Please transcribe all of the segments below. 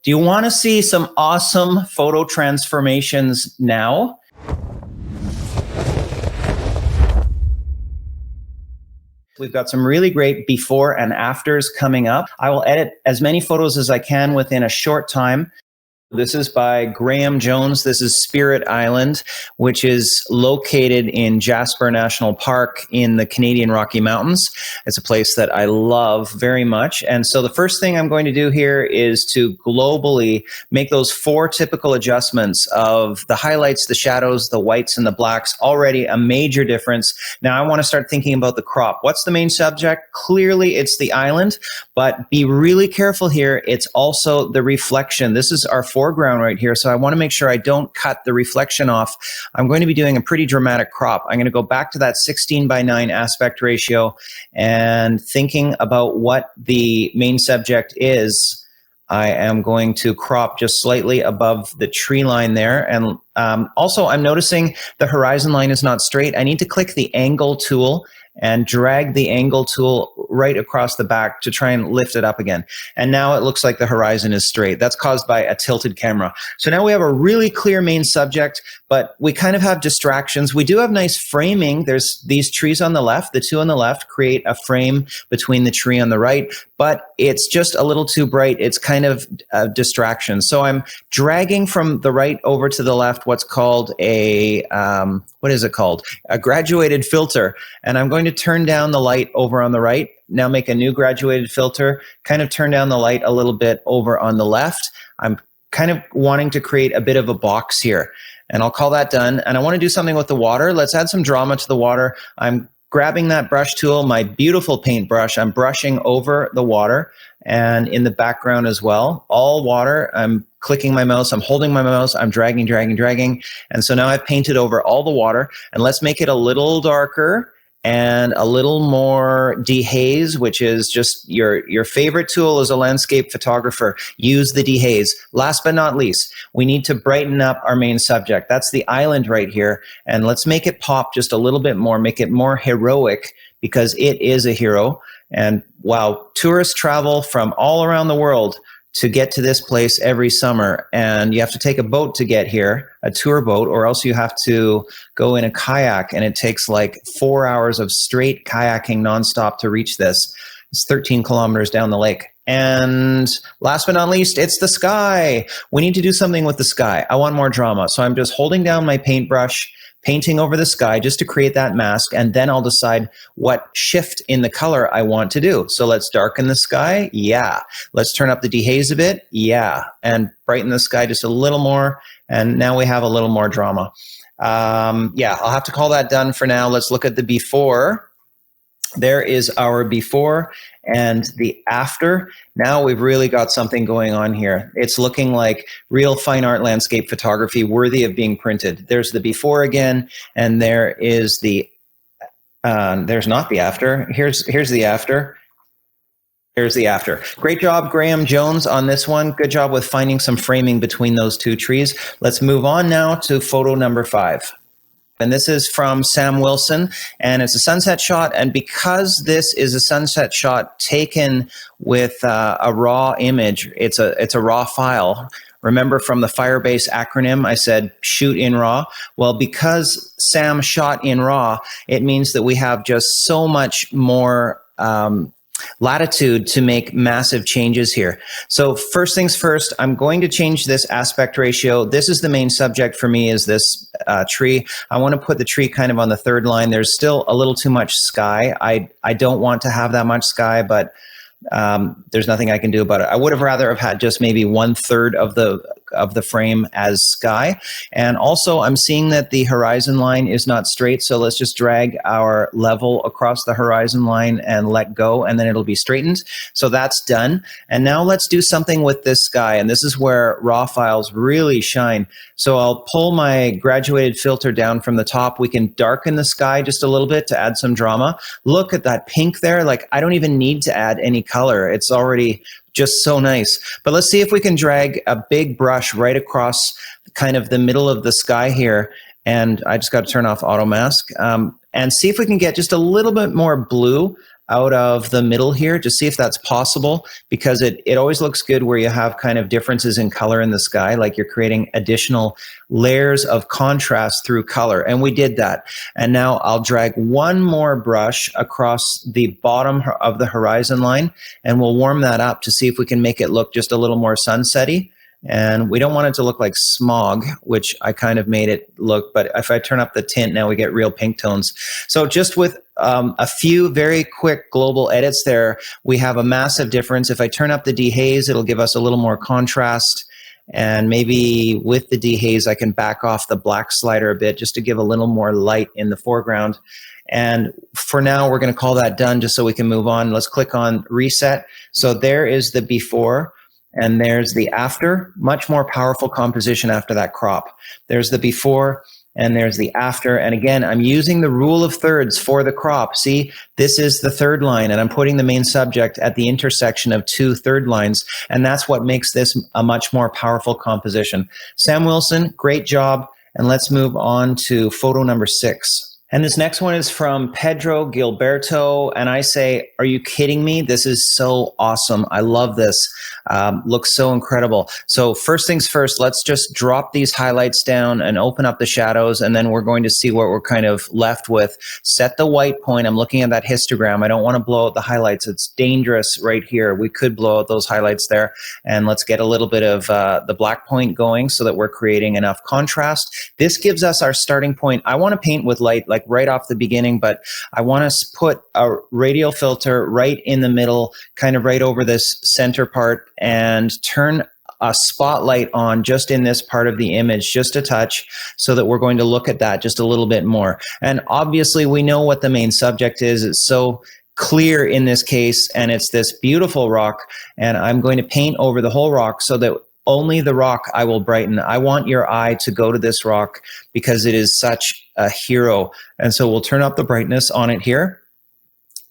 Do you want to see some awesome photo transformations now? We've got some really great before and afters coming up. I will edit as many photos as I can within a short time. This is by Graham Jones. This is Spirit Island, which is located in Jasper National Park in the Canadian Rocky Mountains. It's a place that I love very much. And so the first thing I'm going to do here is to globally make those 4 typical adjustments of the highlights, the shadows, the whites, and the blacks. Already a major difference. Now I want to start thinking about the crop. What's the main subject? Clearly it's the island, but be really careful here. It's also the reflection. This is our foreground right here, so I want to make sure I don't cut the reflection off. I'm going to be doing a pretty dramatic crop. I'm going to go back to that 16:9 aspect ratio and thinking about what the main subject is. I am going to crop just slightly above the tree line there. And also I'm noticing the horizon line is not straight. I need to click the angle tool and drag the angle tool right across the back to try and lift it up again. And now it looks like the horizon is straight. That's caused by a tilted camera. So now we have a really clear main subject, but we kind of have distractions. We do have nice framing. There's these trees on the left. The 2 on the left create a frame between the tree on the right, but it's just a little too bright. It's kind of a distraction. So I'm dragging from the right over to the left what's called a, what is it called? A graduated filter. And I'm going to turn down the light over on the right. Now make a new graduated filter, kind of turn down the light a little bit over on the left. I'm kind of wanting to create a bit of a box here. And I'll call that done. And I want to do something with the water. Let's add some drama to the water. I'm grabbing that brush tool, my beautiful paintbrush. I'm brushing over the water and in the background as well. All water. I'm clicking my mouse. I'm holding my mouse. I'm dragging, dragging, dragging. And so now I've painted over all the water. And let's make it a little darker and a little more dehaze, which is just your favorite tool as a landscape photographer. Use the dehaze. Last but not least, we need to brighten up our main subject. That's the island right here. And let's make it pop just a little bit more, make it more heroic, because it is a hero. And wow, tourists travel from all around the world to get to this place every summer, and you have to take a boat to get here, a tour boat, or else you have to go in a kayak, and it takes like 4 hours of straight kayaking nonstop to reach this. It's 13 kilometers down the lake. And last but not least, it's the sky. We need to do something with the sky. I want more drama. So I'm just holding down my paintbrush, painting over the sky just to create that mask, and then I'll decide what shift in the color I want to do. So let's darken the sky, yeah. Let's turn up the dehaze a bit, yeah. And brighten the sky just a little more, and now we have a little more drama. Yeah, I'll have to call that done for now. Let's look at the before. There is our before and the after. Now we've really got something going on here. It's looking like real fine art landscape photography worthy of being printed. There's the before again, and there is the, there's not the after. Here's the after. Here's the after. Great job, Graham Jones, on this one. Good job with finding some framing between those 2 trees. Let's move on now to photo number 5. And this is from Sam Wilson, and it's a sunset shot. And because this is a sunset shot taken with a raw image, it's a raw file. Remember from the Firebase acronym, I said shoot in RAW. Well, because Sam shot in RAW, it means that we have just so much more latitude to make massive changes here. So first things first, I'm going to change this aspect ratio. This is the main subject for me, is this tree. I want to put the tree kind of on the 3rd line. There's still a little too much sky. I don't want to have that much sky, but there's nothing I can do about it. I would have rather have had just maybe 1/3 of the frame as sky. And also I'm seeing that the horizon line is not straight. So let's just drag our level across the horizon line and let go, and then it'll be straightened. So that's done. And now let's do something with this sky. And this is where raw files really shine. So I'll pull my graduated filter down from the top. We can darken the sky just a little bit to add some drama. Look at that pink there. Like, I don't even need to add any color. It's already just so nice. But let's see if we can drag a big brush right across kind of the middle of the sky here. And I just got to turn off auto mask and see if we can get just a little bit more blue out of the middle here, just see if that's possible, because it always looks good where you have kind of differences in color in the sky, like you're creating additional layers of contrast through color. And we did that. And now I'll drag one more brush across the bottom of the horizon line, and we'll warm that up to see if we can make it look just a little more sunsetty. And we don't want it to look like smog, which I kind of made it look, but if I turn up the tint, now we get real pink tones. So just with a few very quick global edits there, we have a massive difference. If I turn up the dehaze, it'll give us a little more contrast. And maybe with the dehaze, I can back off the black slider a bit just to give a little more light in the foreground. And for now, we're going to call that done just so we can move on. Let's click on reset. So there is the before. And there's the after, much more powerful composition after that crop. There's the before and there's the after. And again, I'm using the rule of thirds for the crop. See, this is the third line, and I'm putting the main subject at the intersection of two third lines. And that's what makes this a much more powerful composition. Sam Wilson, great job. And let's move on to photo number 6. And this next one is from Pedro Gilberto. And I say, are you kidding me? This is so awesome. I love this. Looks so incredible. So first things first, let's just drop these highlights down and open up the shadows. And then we're going to see what we're kind of left with. Set the white point. I'm looking at that histogram. I don't want to blow out the highlights. It's dangerous right here. We could blow out those highlights there. And let's get a little bit of the black point going so that we're creating enough contrast. This gives us our starting point. I want to paint with light like right off the beginning, but I want to put a radial filter right in the middle, kind of right over this center part, and turn a spotlight on just in this part of the image, just a touch, so that we're going to look at that just a little bit more. And obviously we know what the main subject is. It's so clear in this case, and it's this beautiful rock, and I'm going to paint over the whole rock so that only the rock I will brighten. I want your eye to go to this rock because it is such a hero. And so we'll turn up the brightness on it here.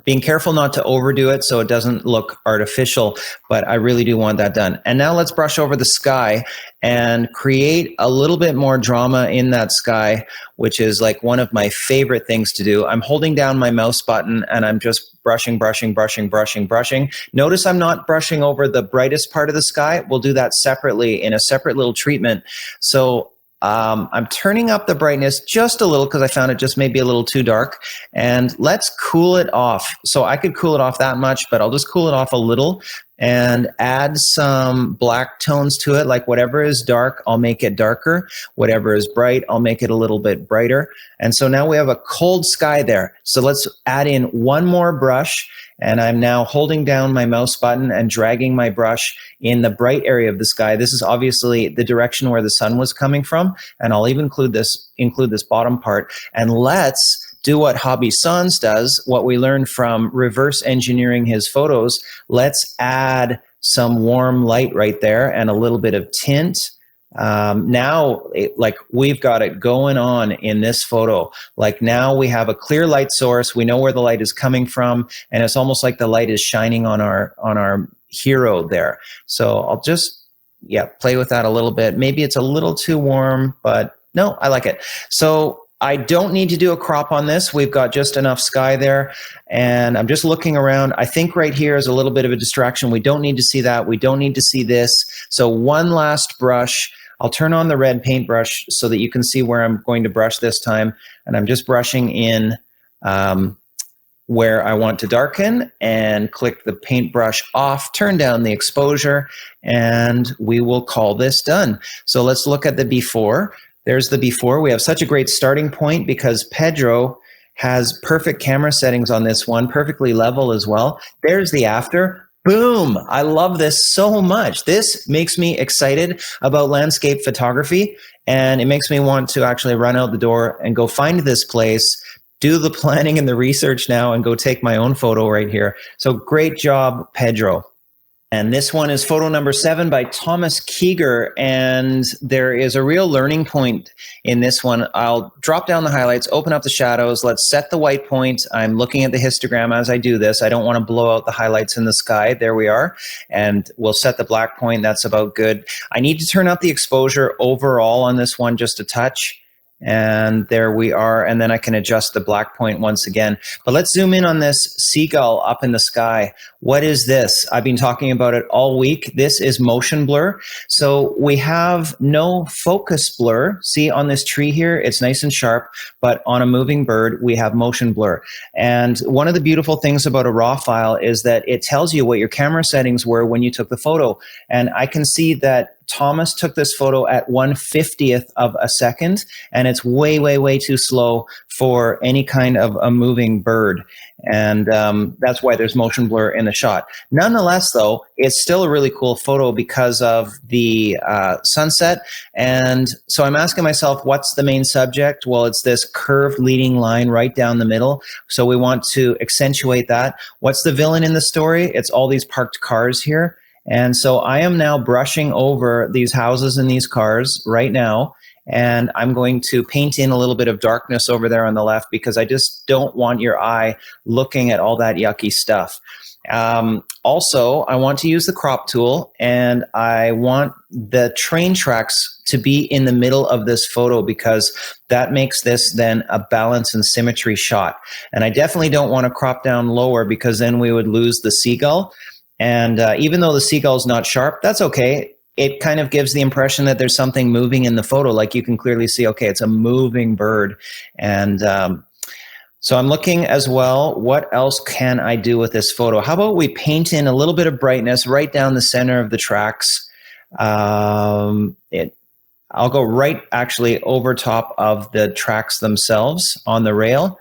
Being careful not to overdo it so it doesn't look artificial, but I really do want that done. And now let's brush over the sky and create a little bit more drama in that sky, which is like one of my favorite things to do. I'm holding down my mouse button and I'm just brushing. Notice I'm not brushing over the brightest part of the sky. We'll do that separately in a separate little treatment. So I'm turning up the brightness just a little because I found it just maybe a little too dark. And let's cool it off. So I could cool it off that much, but I'll just cool it off a little and add some black tones to it. Like whatever is dark, I'll make it darker. Whatever is bright, I'll make it a little bit brighter. And so now we have a cold sky there. So let's add in one more brush. And I'm now holding down my mouse button and dragging my brush in the bright area of the sky. This is obviously the direction where the sun was coming from. And I'll even include this bottom part. And let's do what Hobby Sans does, what we learned from reverse engineering his photos. Let's add some warm light right there and a little bit of tint. Now, like we've got it going on in this photo. Like now we have a clear light source. We know where the light is coming from, and it's almost like the light is shining on our hero there. So I'll just, play with that a little bit. Maybe it's a little too warm, but no, I like it. So I don't need to do a crop on this. We've got just enough sky there. And I'm just looking around. I think right here is a little bit of a distraction. We don't need to see that. We don't need to see this. So one last brush. I'll turn on the red paintbrush so that you can see where I'm going to brush this time. And I'm just brushing in where I want to darken, and click the paintbrush off, turn down the exposure, and we will call this done. So let's look at the before. There's the before. We have such a great starting point because Pedro has perfect camera settings on this one, perfectly level as well. There's the after. Boom! I love this so much. This makes me excited about landscape photography, and it makes me want to actually run out the door and go find this place, do the planning and the research now, and go take my own photo right here. So great job, Pedro. And this one is photo number 7 by Thomas Keeger, and there is a real learning point in this one. I'll drop down the highlights, open up the shadows, let's set the white point. I'm looking at the histogram as I do this. I don't want to blow out the highlights in the sky. There we are. And we'll set the black point. That's about good. I need to turn up the exposure overall on this one just a touch. And there we are. And then I can adjust the black point once again. But let's zoom in on this seagull up in the sky. What is this? I've been talking about it all week. This is motion blur. So we have no focus blur. See on this tree here, it's nice and sharp, but on a moving bird, we have motion blur. And one of the beautiful things about a raw file is that it tells you what your camera settings were when you took the photo. And I can see that Thomas took this photo at 1/50th of a second, and it's way, way, way too slow for any kind of a moving bird. And that's why there's motion blur in the shot. Nonetheless, though, it's still a really cool photo because of the sunset. And so I'm asking myself, what's the main subject? Well, it's this curved leading line right down the middle. So we want to accentuate that. What's the villain in the story? It's all these parked cars here. And so I am now brushing over these houses and these cars right now. And I'm going to paint in a little bit of darkness over there on the left because I just don't want your eye looking at all that yucky stuff. Also, I want to use the crop tool, and I want the train tracks to be in the middle of this photo because that makes this then a balance and symmetry shot. And I definitely don't want to crop down lower because then we would lose the seagull. And even though the seagull is not sharp, that's okay. It kind of gives the impression that there's something moving in the photo. Like you can clearly see, okay, it's a moving bird. And so I'm looking as well, what else can I do with this photo? How about we paint in a little bit of brightness right down the center of the tracks. I'll go right actually over top of the tracks themselves on the rail.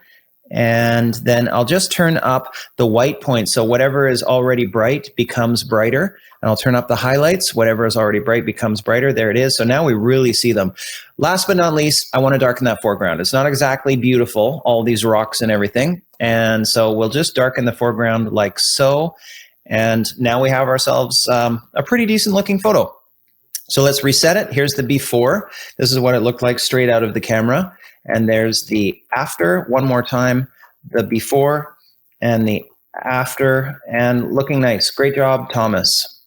And then I'll just turn up the white point. So whatever is already bright becomes brighter. And I'll turn up the highlights. Whatever is already bright becomes brighter. There it is. So now we really see them. Last but not least, I want to darken that foreground. It's not exactly beautiful, all these rocks and everything. And so we'll just darken the foreground like so. And now we have ourselves a pretty decent looking photo. So let's reset it. Here's the before. This is what it looked like straight out of the camera. And there's the after, one more time, the before and the after, and looking nice. Great job, Thomas.